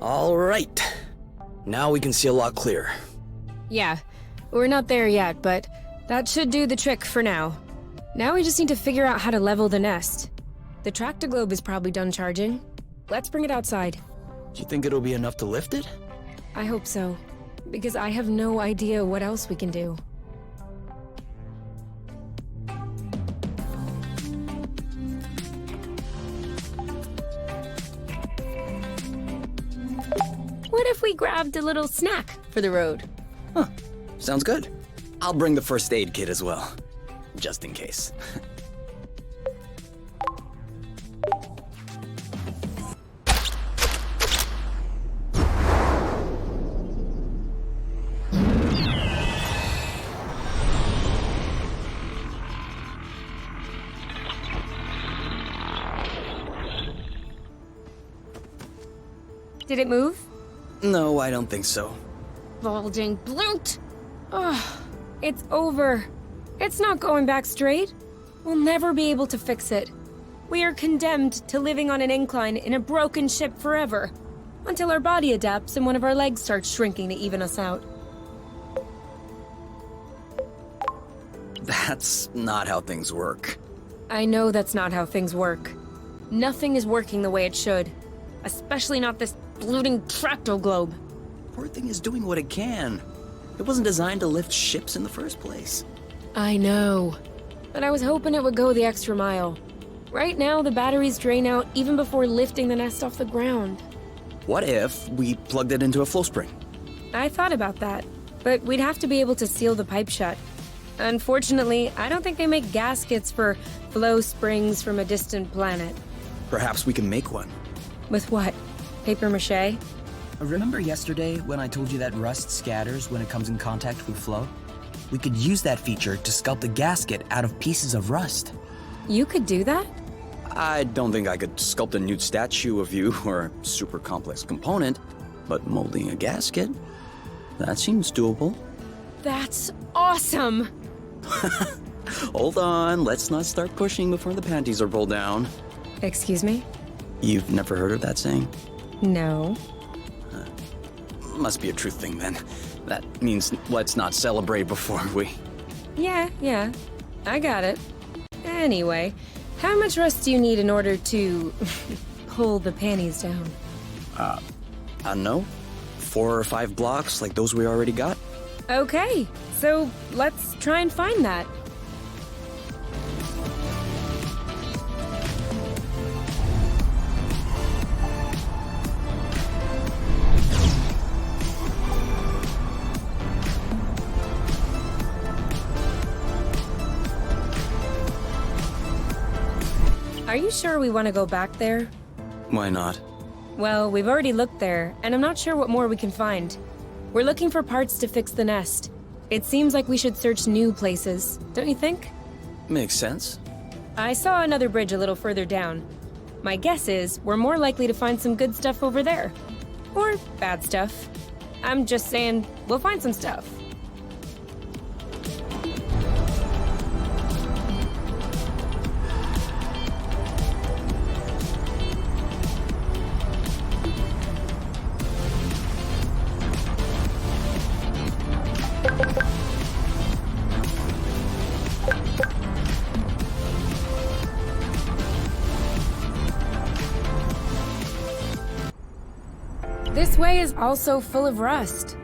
All right. Now we can see a lot clearer. Yeah, we're not there yet, but that should do the trick for now. Now we just need to figure out how to level the nest. The tractor globe is probably done charging. Let's bring it outside. Do you think it'll be enough to lift it? I hope so, because I have no idea what else we can do. What if we grabbed a little snack for the road? Huh. Sounds good. I'll bring the first aid kit as well, just in case. Did it move? No, I don't think so. Bulging bloot! Oh, it's over. It's not going back straight. We'll never be able to fix it. We are condemned to living on an incline in a broken ship forever, until our body adapts and one of our legs starts shrinking to even us out. That's not how things work. I know that's not how things work. Nothing is working the way it should. Especially not this bloating tractor globe. Poor thing is doing what it can. It wasn't designed to lift ships in the first place. I know. But I was hoping it would go the extra mile. Right now, the batteries drain out even before lifting the nest off the ground. What if we plugged it into a flow spring? I thought about that, but we'd have to be able to seal the pipe shut. Unfortunately, I don't think they make gaskets for flow springs from a distant planet. Perhaps we can make one. With what? Paper mache? Remember yesterday when I told you that rust scatters when it comes in contact with flow? We could use that feature to sculpt a gasket out of pieces of rust. You could do that? I don't think I could sculpt a nude statue of you or a super complex component, but molding a gasket? That seems doable. That's awesome! Hold on, let's not start pushing before the panties are pulled down. Excuse me? You've never heard of that saying? No. Must be a true thing then. That means let's not celebrate before we... Yeah. I got it. Anyway, how much rust do you need in order to pull the panties down? I don't know. 4 or 5 blocks like those we already got? Okay, so let's try and find that. Are you sure we want to go back there? Why not? Well, we've already looked there, and I'm not sure what more we can find. We're looking for parts to fix the nest. It seems like we should search new places, don't you think? Makes sense. I saw another bridge a little further down. My guess is we're more likely to find some good stuff over there. Or bad stuff. I'm just saying, we'll find some stuff. This way is also full of rust.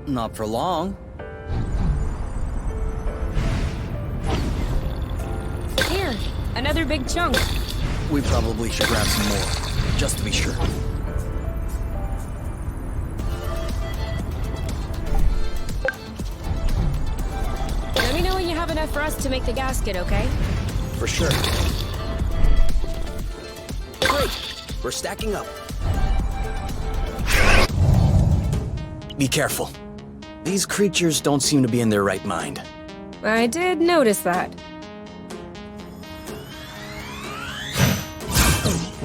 Not for long. Here, another big chunk. We probably should grab some more, just to be sure. Let me know when you have enough rust to make the gasket, okay? For sure. Great! We're stacking up. Be careful. These creatures don't seem to be in their right mind. I did notice that.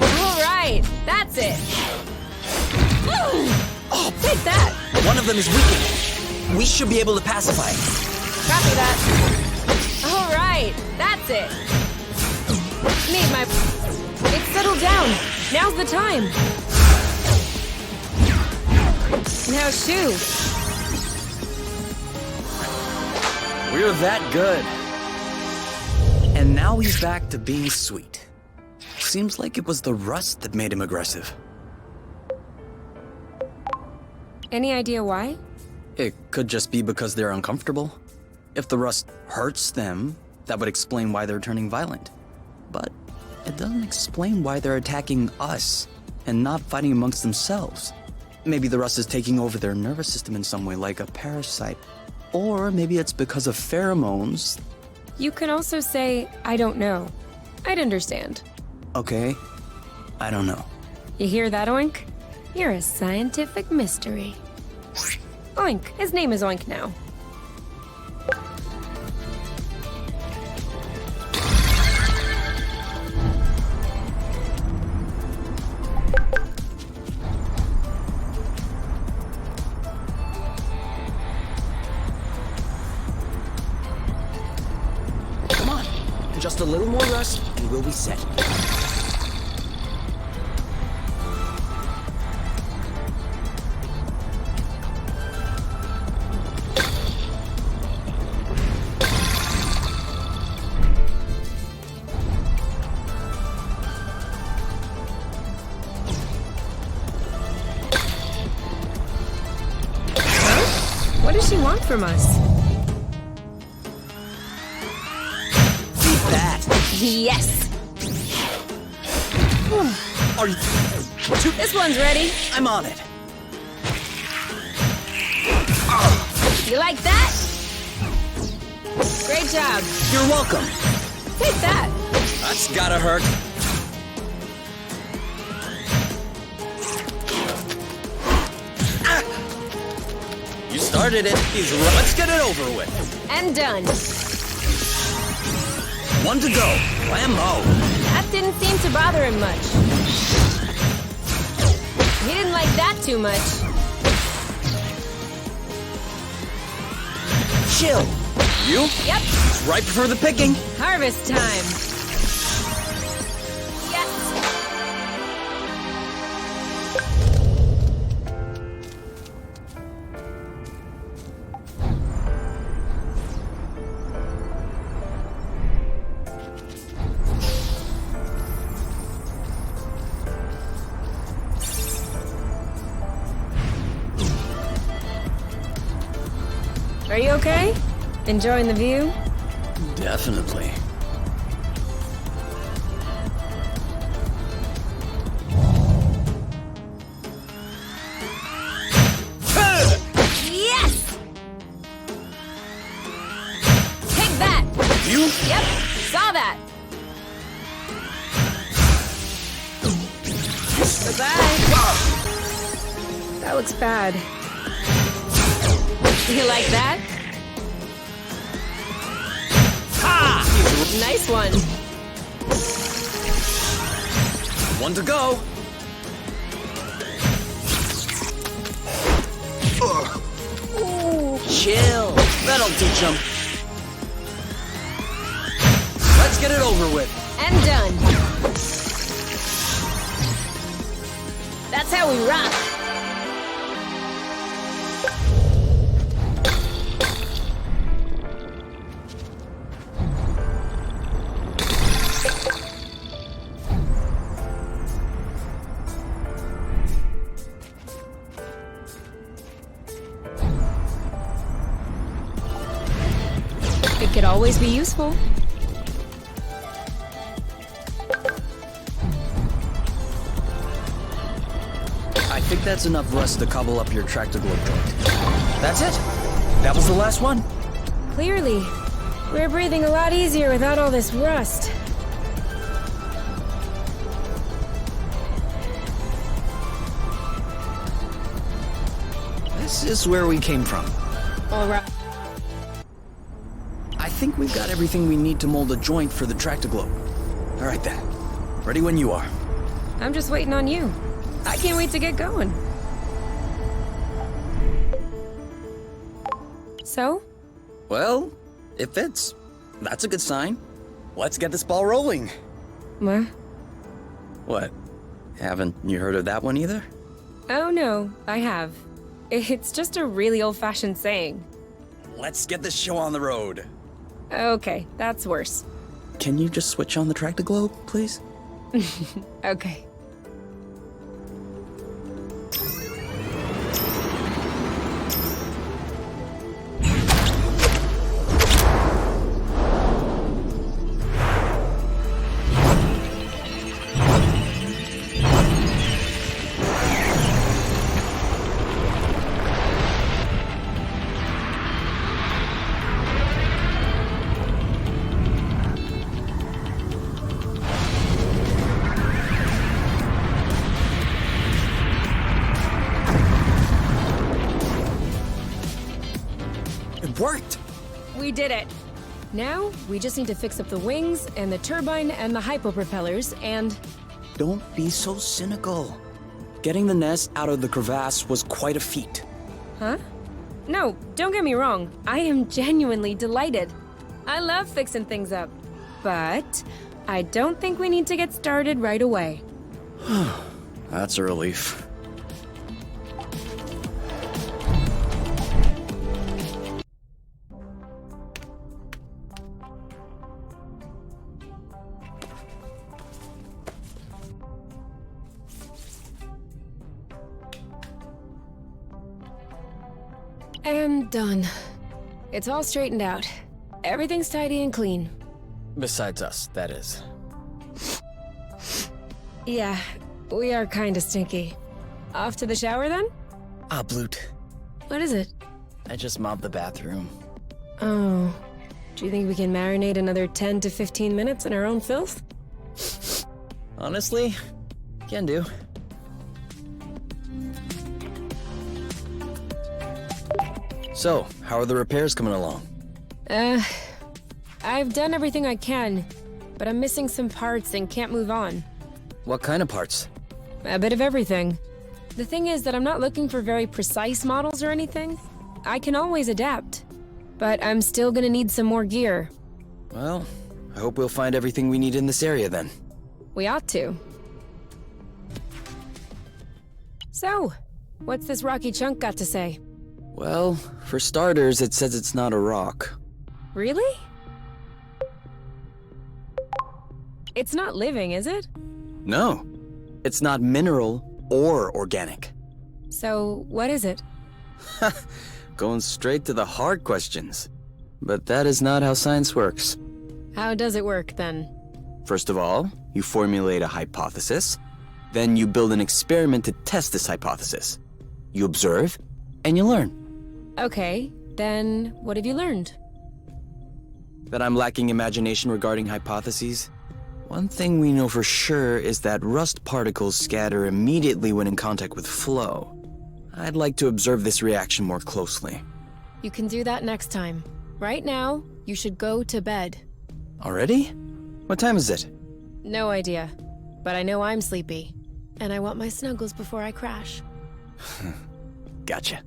All right, that's it. Oh, Take that. one of them is weakened. We should be able to pacify it. Copy that. All right, that's it. It's settled down. Now's the time. Now shoo! We're that good. And now he's back to being sweet. Seems like it was the rust that made him aggressive. Any idea why? It could just be because they're uncomfortable. If the rust hurts them, that would explain why they're turning violent. But it doesn't explain why they're attacking us and not fighting amongst themselves. Maybe the rust is taking over their nervous system in some way, like a parasite. Or maybe it's because of pheromones. You can also say, I don't know. I'd understand. Okay, I don't know. You hear that, Oink? You're a scientific mystery. Oink. His name is Oink now. Come on, just a little more rust and we'll be set. What does she want from us? See that? Yes! Are you... This one's ready. I'm on it. You like that? Great job. You're welcome. Take that. That's gotta hurt. You started it. Let's get it over with. And done. One to go. Whammo. That didn't seem to bother him much. He didn't like that too much. Chill. You? Yep. It's ripe for the picking. Harvest time. Yes. Are you okay? Enjoying the view? Definitely. Yes! Take that! You? Yep, saw that. Goodbye. That looks bad. You like that? Ha! Nice one. One to go. Ooh. Chill. That'll teach him. Let's get it over with. And done. That's how we rock. It could always be useful. I think that's enough rust to cobble up your tractor-globe joint. That's it. That was the last one. Clearly. We're breathing a lot easier without all this rust. This is where we came from. All right. I think we've got everything we need to mold a joint for the tractor-globe. All right then. Ready when you are. I'm just waiting on you. I can't wait to get going. So? Well, it fits. That's a good sign. Let's get this ball rolling. What? What? Haven't you heard of that one either? Oh no, I have. It's just a really old-fashioned saying. Let's get this show on the road. Okay, that's worse. Can you just switch on the Tractoglobe, please? Okay. It worked! We did it. Now, we just need to fix up the wings and the turbine and the hypopropellers and... Don't be so cynical. Getting the nest out of the crevasse was quite a feat. Huh? No, don't get me wrong. I am genuinely delighted. I love fixing things up. But I don't think we need to get started right away. That's a relief. And done. It's all straightened out. Everything's tidy and clean. Besides us, that is. Yeah, we are kinda stinky. Off to the shower then? Ah, Bloot. What is it? I just mopped the bathroom. Oh. Do you think we can marinate another 10 to 15 minutes in our own filth? Honestly, can do. So, how are the repairs coming along? I've done everything I can, but I'm missing some parts and can't move on. What kind of parts? A bit of everything. The thing is that I'm not looking for very precise models or anything. I can always adapt. But I'm still gonna need some more gear. Well, I hope we'll find everything we need in this area then. We ought to. So, what's this rocky chunk got to say? Well, for starters, it says it's not a rock. Really? It's not living, is it? No, it's not mineral or organic. So, what is it? Going straight to the hard questions. But that is not how science works. How does it work, then? First of all, you formulate a hypothesis. Then you build an experiment to test this hypothesis. You observe, and you learn. Okay, then what have you learned? That I'm lacking imagination regarding hypotheses? One thing we know for sure is that rust particles scatter immediately when in contact with flow. I'd like to observe this reaction more closely. You can do that next time. Right now, you should go to bed. Already? What time is it? No idea. But I know I'm sleepy. And I want my snuggles before I crash. Gotcha.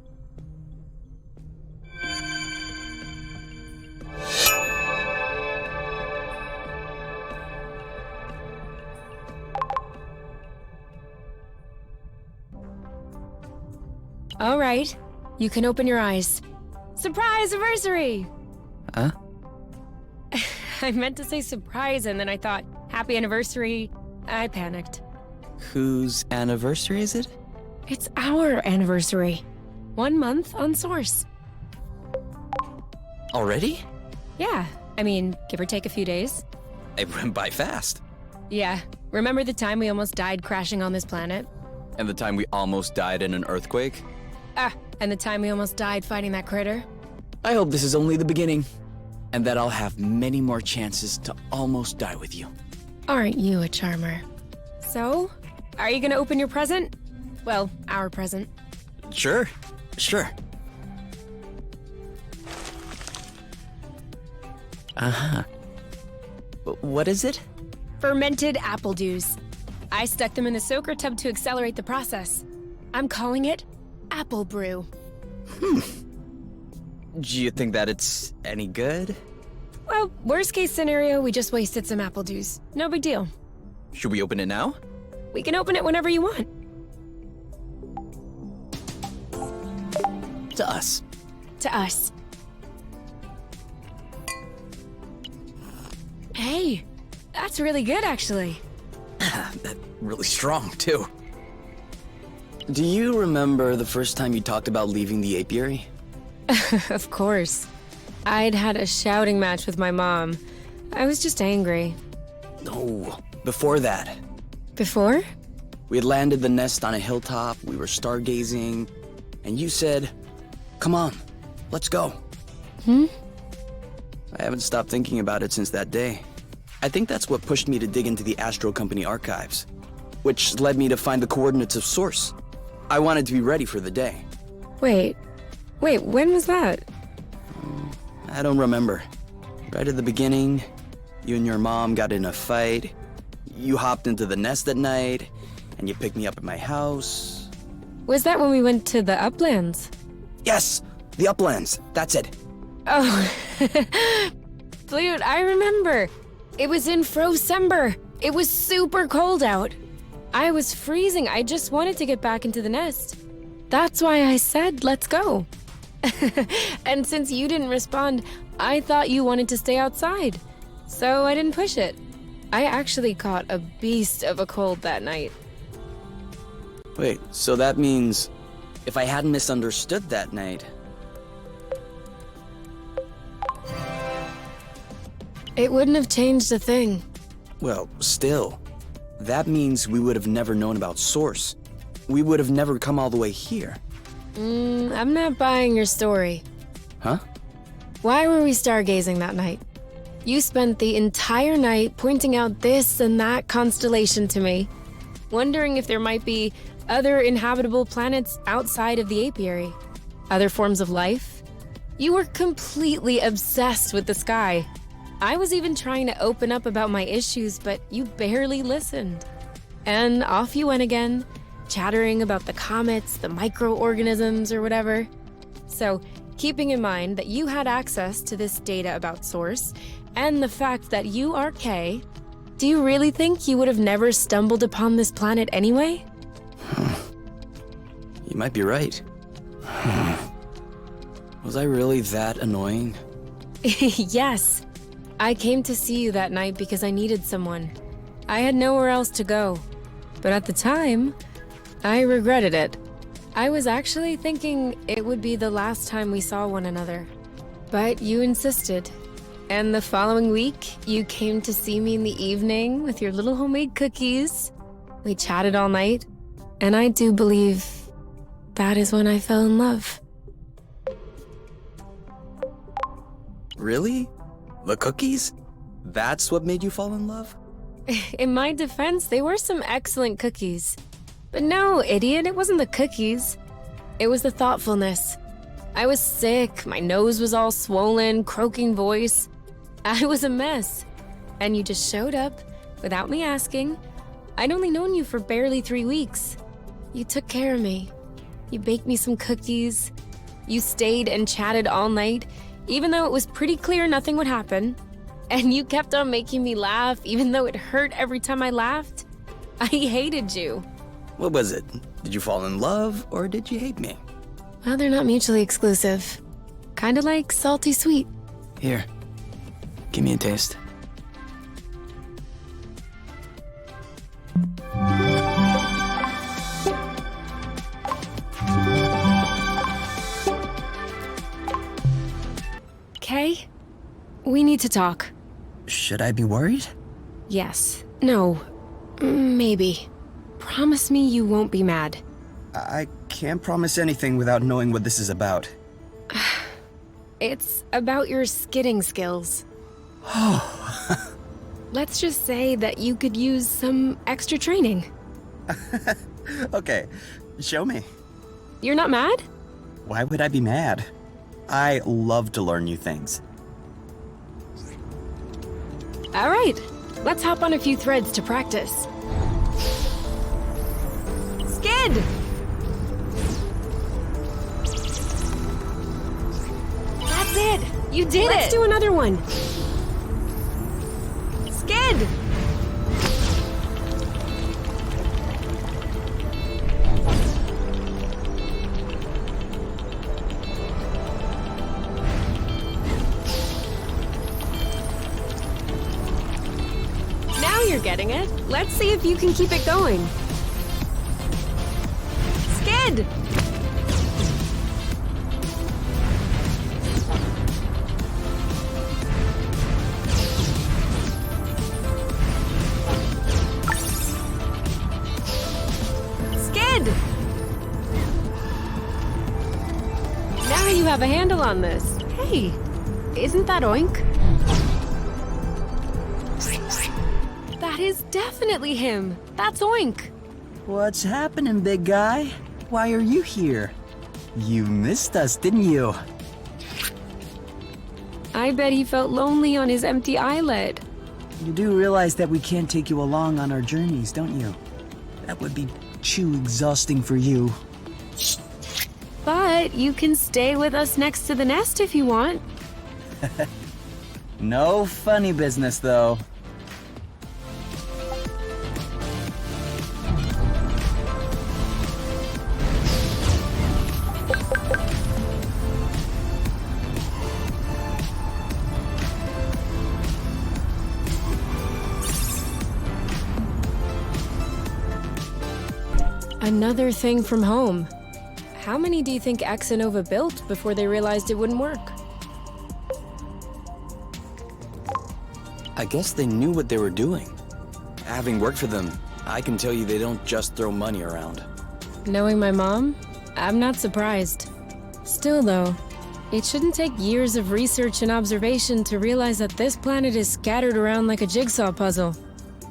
All right, you can open your eyes. Surprise anniversary! Huh? I meant to say surprise and then I thought, happy anniversary. I panicked. Whose anniversary is it? It's our anniversary. 1 month on Source. Already? Yeah, I mean, give or take a few days. It went by fast. Yeah, remember the time we almost died crashing on this planet? And the time we almost died in an earthquake? And the time we almost died fighting that critter? I hope this is only the beginning, and that I'll have many more chances to almost die with you. Aren't you a charmer? So, are you gonna open your present? Well, our present. Sure. Uh-huh. What is it? Fermented apple dews. I stuck them in the soaker tub to accelerate the process. I'm calling it Apple Brew. Do you think that it's any good? Well, worst case scenario, we just wasted some apple dews. No big deal. Should we open it now? We can open it whenever you want. to us. To us. Hey, that's really good, actually. That's really strong, too. Do you remember the first time you talked about leaving the apiary? Of course. I'd had a shouting match with my mom. I was just angry. No, before that. Before? We had landed the nest on a hilltop, we were stargazing, and you said, "Come on, let's go." I haven't stopped thinking about it since that day. I think that's what pushed me to dig into the Astro Company archives, which led me to find the coordinates of Source. I wanted to be ready for the day. Wait, when was that? I don't remember. Right at the beginning, you and your mom got in a fight. You hopped into the nest at night, and you picked me up at my house. Was that when we went to the uplands? Yes, the uplands. That's it. Oh, Flute, I remember. It was in Frocember. It was super cold out. I was freezing. I just wanted to get back into the nest. That's why I said, let's go. And since you didn't respond, I thought you wanted to stay outside. So I didn't push it. I actually caught a beast of a cold that night. Wait, so that means if I hadn't misunderstood that night... It wouldn't have changed a thing. Well, still, that means we would have never known about Source. We would have never come all the way here. I'm not buying your story. Huh? Why were we stargazing that night? You spent the entire night pointing out this and that constellation to me, wondering if there might be other inhabitable planets outside of the apiary, other forms of life. You were completely obsessed with the sky. I was even trying to open up about my issues, but you barely listened. And off you went again, chattering about the comets, the microorganisms, or whatever. So, keeping in mind that you had access to this data about Source, and the fact that you are Kay, do you really think you would have never stumbled upon this planet anyway? You might be right. Was I really that annoying? Yes. I came to see you that night because I needed someone. I had nowhere else to go. But at the time, I regretted it. I was actually thinking it would be the last time we saw one another. But you insisted. And the following week, you came to see me in the evening with your little homemade cookies. We chatted all night. And I do believe that is when I fell in love. Really? The cookies? That's what made you fall in love? In my defense, they were some excellent cookies. But no, idiot, it wasn't the cookies. It was the thoughtfulness. I was sick, my nose was all swollen, croaking voice. I was a mess. And you just showed up, without me asking. I'd only known you for barely 3 weeks. You took care of me. You baked me some cookies. You stayed and chatted all night, even though it was pretty clear nothing would happen. And you kept on making me laugh, even though it hurt every time I laughed. I hated you. What was it? Did you fall in love, or did you hate me? Well, they're not mutually exclusive. Kinda like salty sweet. Here, give me a taste. Kay, we need to talk. Should I be worried? Yes. No. Maybe. Promise me you won't be mad. I can't promise anything without knowing what this is about. It's about your skidding skills. Oh. Let's just say that you could use some extra training. Okay, show me. You're not mad? Why would I be mad? I love to learn new things. All right, let's hop on a few threads to practice. Skid! That's it! You did it! Let's do another one. Skid! getting it. Let's see if you can keep it going. Skid! Skid! Now you have a handle on this. Hey, isn't that Oink? That is definitely him. That's Oink. What's happening, big guy? Why are you here? You missed us, didn't you? I bet he felt lonely on his empty eyelid. You do realize that we can't take you along on our journeys, don't you? That would be too exhausting for you. But you can stay with us next to the nest if you want. No funny business, though. Another thing from home. How many do you think Axanova built before they realized it wouldn't work? I guess they knew what they were doing. Having worked for them, I can tell you they don't just throw money around. Knowing my mom, I'm not surprised. Still though, it shouldn't take years of research and observation to realize that this planet is scattered around like a jigsaw puzzle.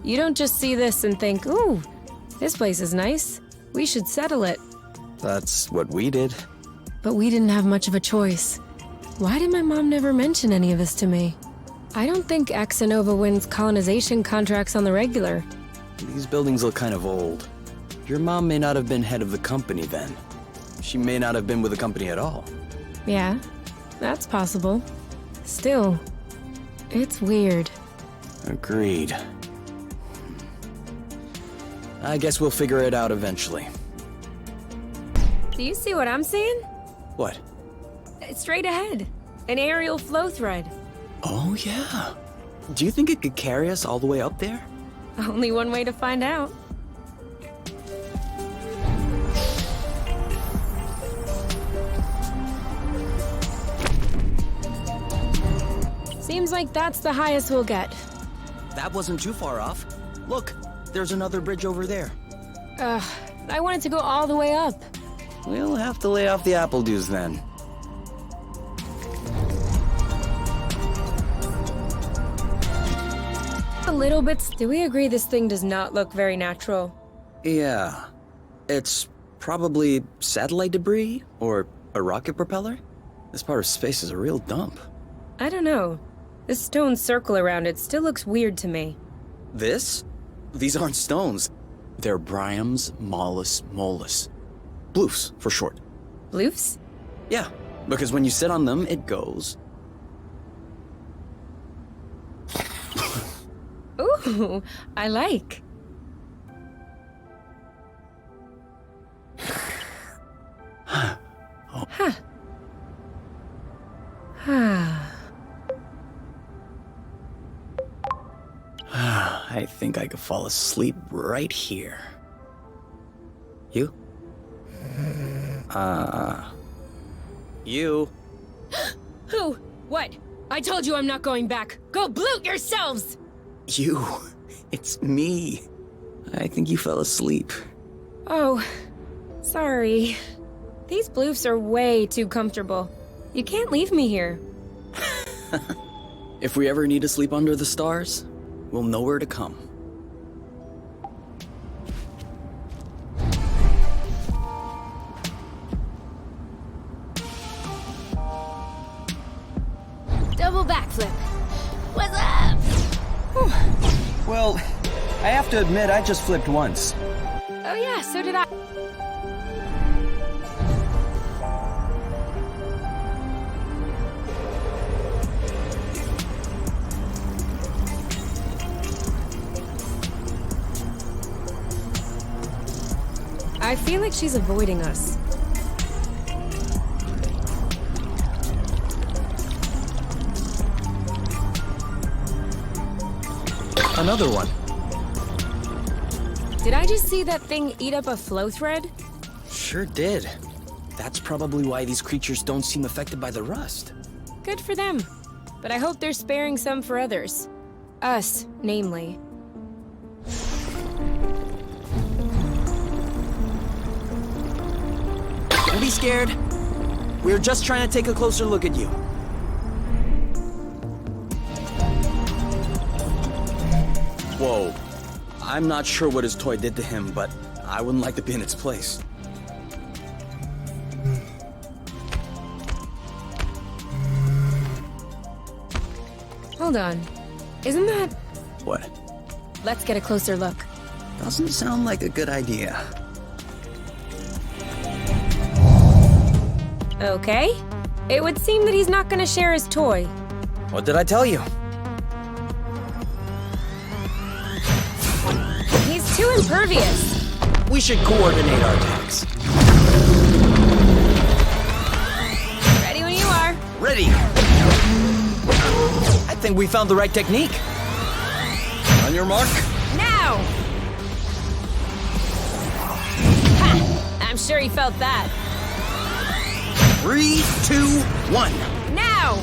You don't just see this and think, ooh, this place is nice. We should settle it. That's what we did. But we didn't have much of a choice. Why did my mom never mention any of this to me? I don't think Axanova wins colonization contracts on the regular. These buildings look kind of old. Your mom may not have been head of the company then. She may not have been with the company at all. Yeah, that's possible. Still, it's weird. Agreed. I guess we'll figure it out eventually. Do you see what I'm seeing? What? Straight ahead. An aerial flow thread. Oh, yeah. Do you think it could carry us all the way up there? Only one way to find out. Seems like that's the highest we'll get. That wasn't too far off. Look, there's another bridge over there. I wanted to go all the way up. We'll have to lay off the apple dues then. A little bit. Do we agree this thing does not look very natural? Yeah. It's probably satellite debris or a rocket propeller. This part of space is a real dump. I don't know. The stone circle around it still looks weird to me. This? These aren't stones. They're Bryums mollis mollis. Bloofs, for short. Bloofs? Yeah, because when you sit on them, it goes. Ooh, I like. Huh. I think I could fall asleep right here. You? You? Who? What? I told you I'm not going back. Go bloot yourselves! You. It's me. I think you fell asleep. Oh, sorry. These bloofs are way too comfortable. You can't leave me here. If we ever need to sleep under the stars, we'll know where to come. Double backflip. What's up? Well, I have to admit, I just flipped once. Oh yeah, so did I. I feel like she's avoiding us. Another one. Did I just see that thing eat up a flow thread? Sure did. That's probably why these creatures don't seem affected by the rust. Good for them. But I hope they're sparing some for others. Us, namely. Don't be scared. We're just trying to take a closer look at you. Whoa. I'm not sure what his toy did to him, but I wouldn't like to be in its place. Hold on. Isn't that... What? Let's get a closer look. Doesn't sound like a good idea. Okay. It would seem that he's not gonna share his toy. What did I tell you? He's too impervious. We should coordinate our attacks. Ready when you are. Ready! I think we found the right technique. On your mark. Now! Ha! I'm sure he felt that. 3, 2, 1. Now!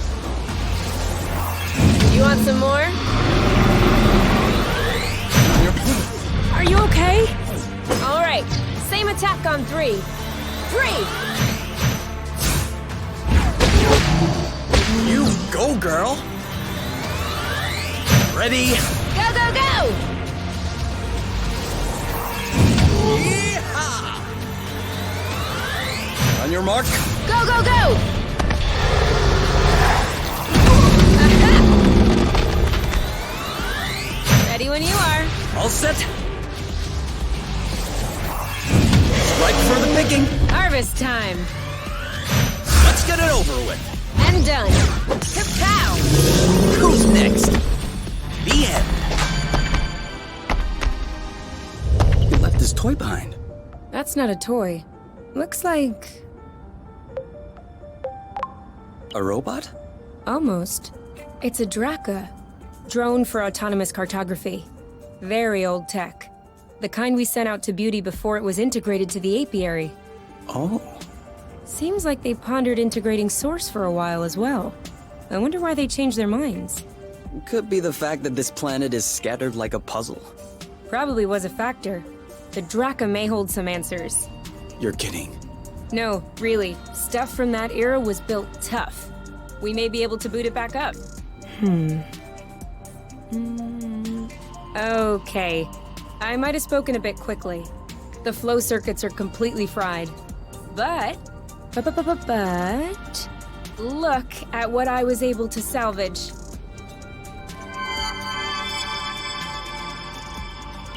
You want some more? Are you okay? All right, same attack on 3. 3! You go, girl. Ready? Go, go, go! Yeehaw! On your mark. Go, go, go! Ready when you are. All set. Strike for the picking. Harvest time. Let's get it over with. And done. Kapow! Who's next? The end. You left this toy behind. That's not a toy. Looks like... A robot? Almost. It's a Draka. Drone for autonomous cartography. Very old tech. The kind we sent out to Beauty before it was integrated to the Apiary. Oh. Seems like they pondered integrating Source for a while as well. I wonder why they changed their minds. Could be the fact that this planet is scattered like a puzzle. Probably was a factor. The Draka may hold some answers. You're kidding. No, really. Stuff from that era was built tough. We may be able to boot it back up. Okay. I might have spoken a bit quickly. The flow circuits are completely fried. But look at what I was able to salvage.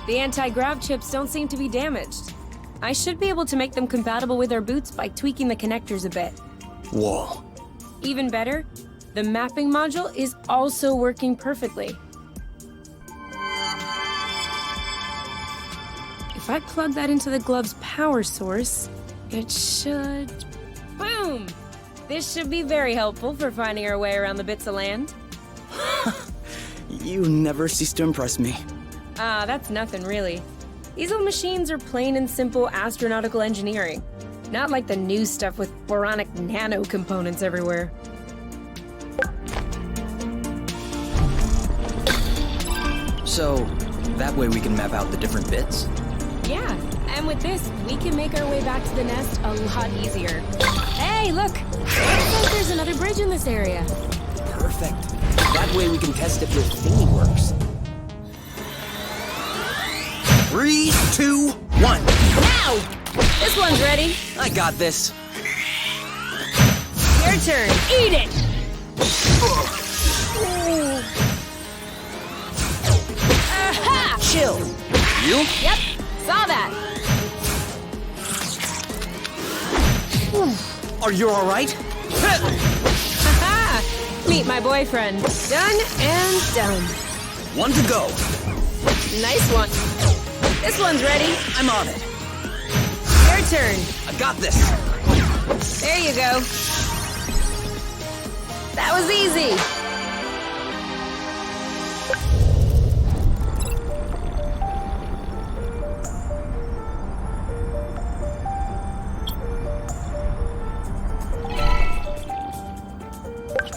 The anti-grav chips don't seem to be damaged. I should be able to make them compatible with our boots by tweaking the connectors a bit. Whoa. Even better, the mapping module is also working perfectly. If I plug that into the glove's power source, it should... Boom! This should be very helpful for finding our way around the bits of land. You never cease to impress me. Ah, that's nothing really. These old machines are plain and simple astronautical engineering. Not like the new stuff with boronic nano components everywhere. So, that way we can map out the different bits? Yeah, and with this, we can make our way back to the nest a lot easier. Hey, look! Looks like there's another bridge in this area. Perfect. That way we can test if your thingy works. 3, 2, 1. Now! This one's ready. I got this. Your turn. Eat it! Aha! Chill. You? Yep, saw that. Are you alright? Haha! Meet my boyfriend. Done and done. One to go. Nice one. This one's ready. I'm on it. Your turn. I got this. There you go. That was easy.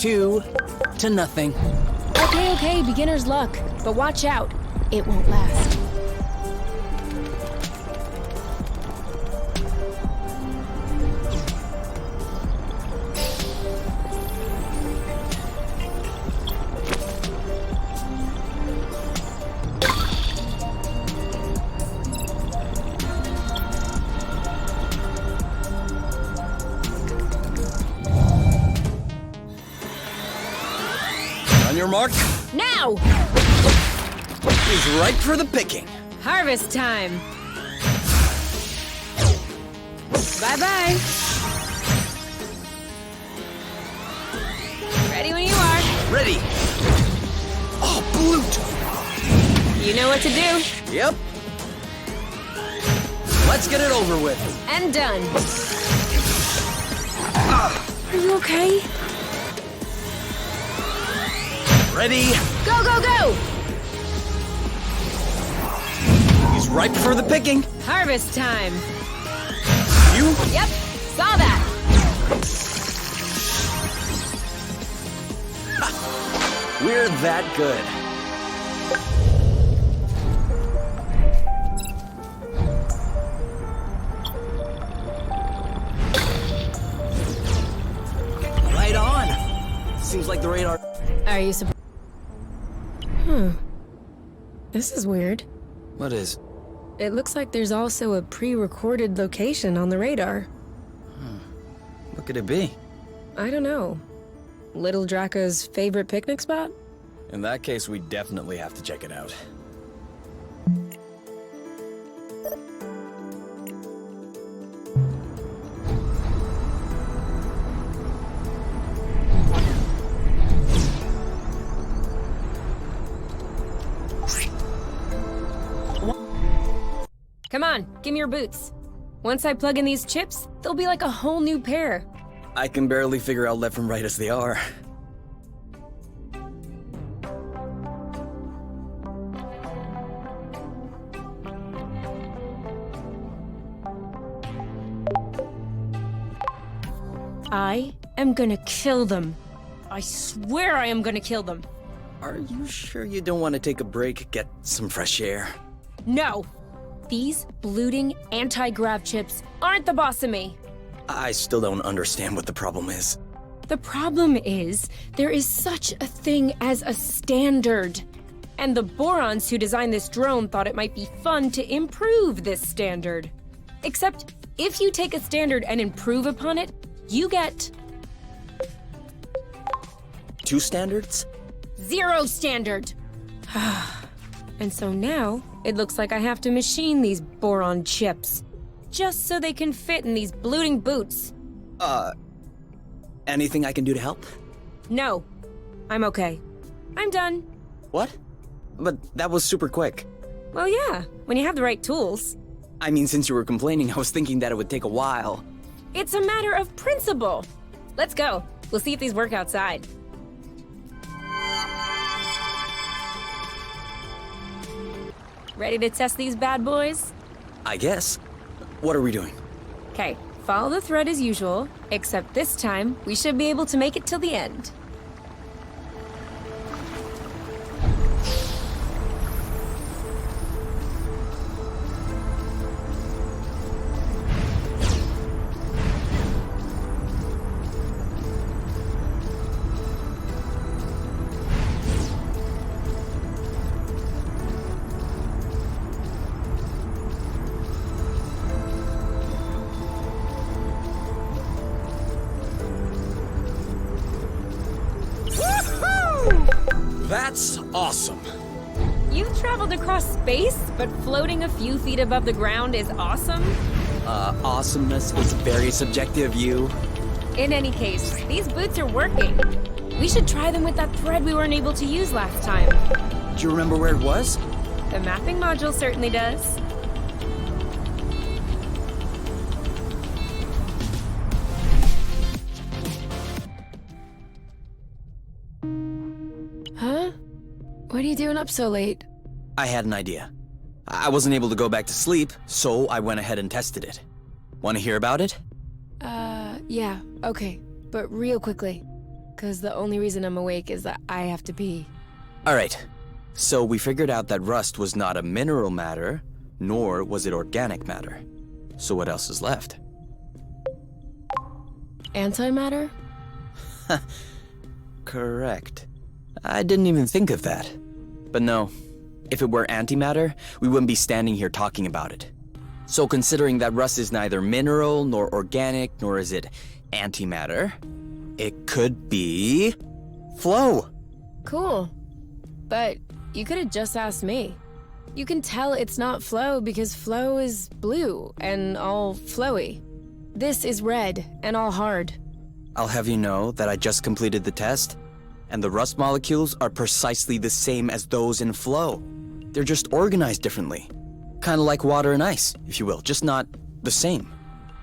2 to nothing. Okay, beginner's luck. But watch out. It won't last. On your mark, Now! is ripe for the picking. Harvest time. Bye-bye. Ready when you are. Ready. Oh, blute. You know what to do. Yep. Let's get it over with. And done. Are you okay? Ready. Go, go, go! He's ripe for the picking. Harvest time. You? Yep, saw that. We're that good. Right on. Seems like the radar. Are you surprised? This is weird. What is? It looks like there's also a pre-recorded location on the radar. What could it be? I don't know. Little Draka's favorite picnic spot? In that case, we definitely have to check it out. Come on, give me your boots. Once I plug in these chips, they'll be like a whole new pair. I can barely figure out left from right as they are. I am gonna kill them. I swear I am gonna kill them. Are you sure you don't want to take a break, get some fresh air? No! These blooting anti-grav chips aren't the boss of me. I still don't understand what the problem is. The problem is, there is such a thing as a standard. And the Borons who designed this drone thought it might be fun to improve this standard. Except, if you take a standard and improve upon it, you get 2 standards? 0 standard. And so now, it looks like I have to machine these boron chips. Just so they can fit in these blooting boots. Anything I can do to help? No, I'm okay. I'm done. What? But that was super quick. Well, yeah, when you have the right tools. I mean, since you were complaining, I was thinking that it would take a while. It's a matter of principle. Let's go. We'll see if these work outside. Ready to test these bad boys? I guess. What are we doing? Okay, follow the thread as usual, except this time, we should be able to make it till the end. That's awesome. You've traveled across space, but floating a few feet above the ground is awesome? Awesomeness is very subjective, you. In any case, these boots are working. We should try them with that thread we weren't able to use last time. Do you remember where it was? The mapping module certainly does. Huh? What are you doing up so late? I had an idea. I wasn't able to go back to sleep, so I went ahead and tested it. Want to hear about it? Yeah, okay. But real quickly. because the only reason I'm awake is that I have to pee. Alright, so we figured out that rust was not a mineral matter, nor was it organic matter. So what else is left? Antimatter? Correct. I didn't even think of that. But no, if it were antimatter, we wouldn't be standing here talking about it. So considering that rust is neither mineral, nor organic, nor is it antimatter, it could be flow. Cool. But you could have just asked me. You can tell it's not flow because flow is blue and all flowy. This is red and all hard. I'll have you know that I just completed the test, and the rust molecules are precisely the same as those in flow. They're just organized differently. Kind of like water and ice, if you will, just not the same.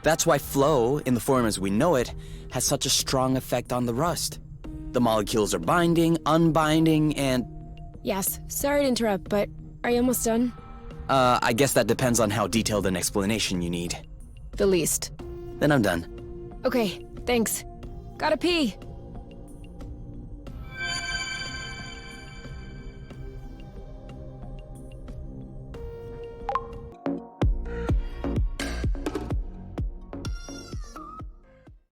That's why flow, in the form as we know it, has such a strong effect on the rust. The molecules are binding, unbinding, and... Yes, sorry to interrupt, but are you almost done? I guess that depends on how detailed an explanation you need. The least. Then I'm done. Okay, thanks. Gotta pee.